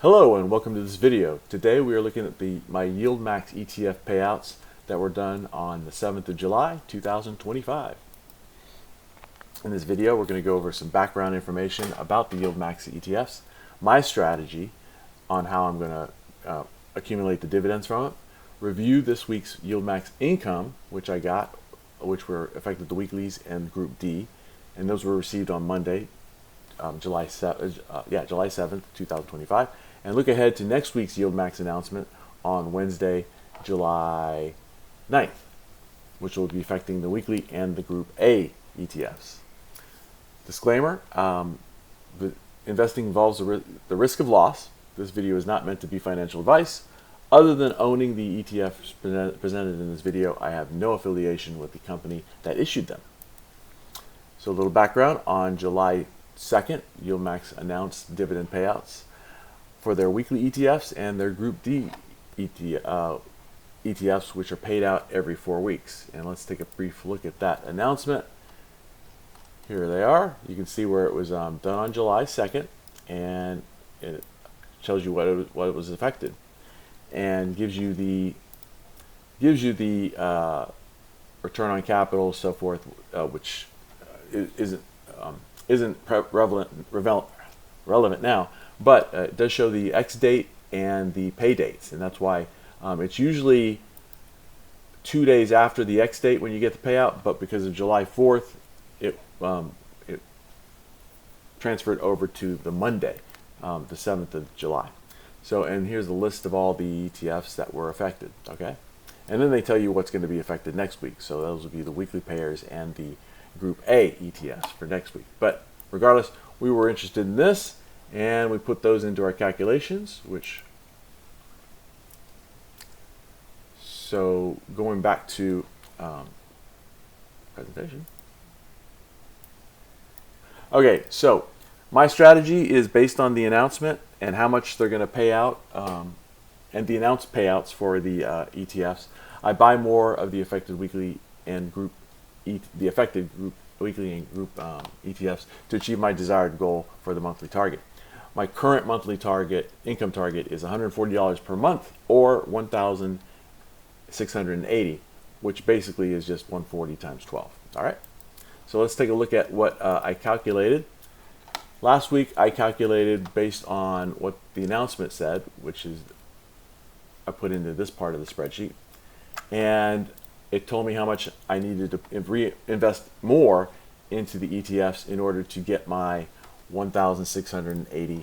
Hello and welcome to this video. Today we are looking at my YieldMax ETF payouts that were done on the 7th of July 2025. In this video we're going to go over some background information about the YieldMax ETFs, my strategy on how I'm going to accumulate the dividends from it, review this week's YieldMax income which I got, which were affected the weeklies and Group D, and those were received on Monday, July 7th, 2025. And look ahead to next week's YieldMax announcement on Wednesday, July 9th, which will be affecting the weekly and the Group A ETFs. Disclaimer, the investing involves the risk of loss. This video is not meant to be financial advice. Other than owning the ETFs presented in this video, I have no affiliation with the company that issued them. So a little background, on July 2nd, YieldMax announced dividend payouts for their weekly ETFs and their Group D ETFs, which are paid out every 4 weeks. And let's take a brief look at that announcement. Here they are. You can see where it was done on July 2nd, and it tells you what it was affected, and gives you the return on capital, so forth, which isn't relevant now. But it does show the X date and the pay dates, and that's why it's usually 2 days after the X date when you get the payout, but because of July 4th, it transferred over to the Monday, the 7th of July. So, and here's the list of all the ETFs that were affected, okay? And then they tell you what's going to be affected next week. So those will be the weekly payers and the Group A ETFs for next week. But regardless, we were interested in this, and we put those into our calculations, so going back to presentation. Okay, so my strategy is based on the announcement and how much they're going to pay out, and the announced payouts for the ETFs. I buy more of the affected weekly and Group weekly and Group ETFs to achieve my desired goal for the monthly target. My current monthly income target is $140 per month, or $1,680, which basically is just 140 times 12. All right. So let's take a look at what I calculated. Last week I calculated based on what the announcement said, which is I put into this part of the spreadsheet, and it told me how much I needed to reinvest more into the ETFs in order to get my 1,680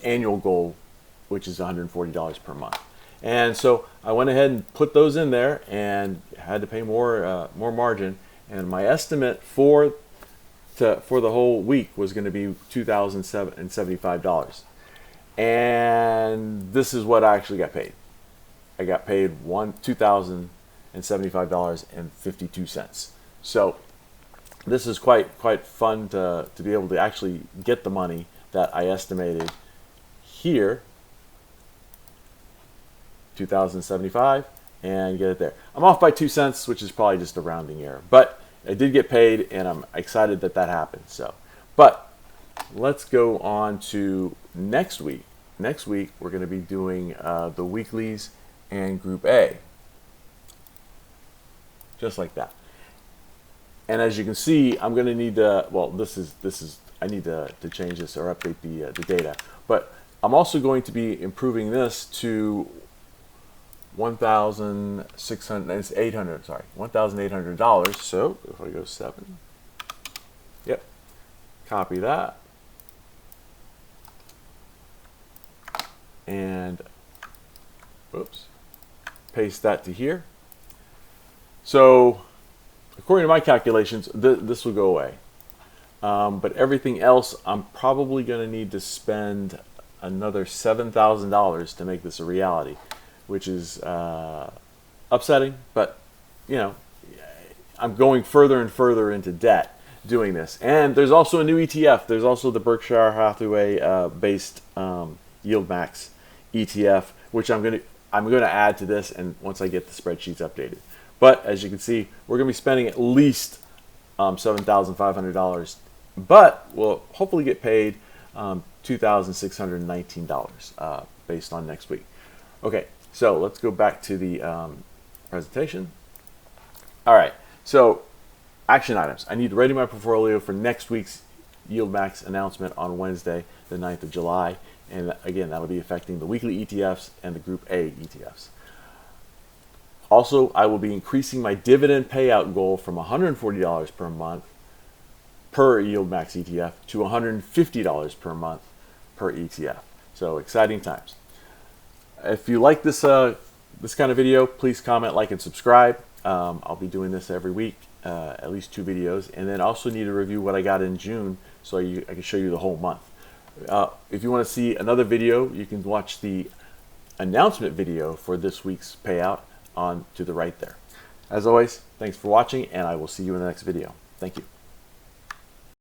annual goal, which is $140 per month. And so I went ahead and put those in there and had to pay more margin. And my estimate for the whole week was going to be $2,075. And this is what I actually got paid. I got paid $2,075.52. So this is quite fun to be able to actually get the money that I estimated here, $2,075, and get it there. I'm off by 2 cents, which is probably just a rounding error, but I did get paid, and I'm excited that happened. So, but let's go on to next week. Next week we're going to be doing the weeklies and Group A, just like that. And as you can see, I'm going to need to, well, I need to change this or update the data. But I'm also going to be improving this to $1,800. So if I go 7, yep, copy that, and oops, paste that to here. So according to my calculations, this will go away. But everything else, I'm probably going to need to spend another $7,000 to make this a reality, which is upsetting. But, you know, I'm going further and further into debt doing this. And there's also a new ETF. There's also the Berkshire Hathaway based YieldMax ETF, which I'm going to add to this, and once I get the spreadsheets updated. But as you can see, we're going to be spending at least $7,500, but we'll hopefully get paid $2,619 based on next week. Okay, so let's go back to the presentation. All right, so action items. I need to ready my portfolio for next week's YieldMax announcement on Wednesday, the 9th of July. And again, that will be affecting the weekly ETFs and the Group A ETFs. Also, I will be increasing my dividend payout goal from $140 per month per YieldMax ETF to $150 per month per ETF. So exciting times. If you like this this kind of video, please comment, like, and subscribe. I'll be doing this every week, at least 2 videos, and then also need to review what I got in June so I can show you the whole month. If you want to see another video, you can watch the announcement video for this week's payout on to the right there. As always, thanks for watching, and I will see you in the next video. Thank you.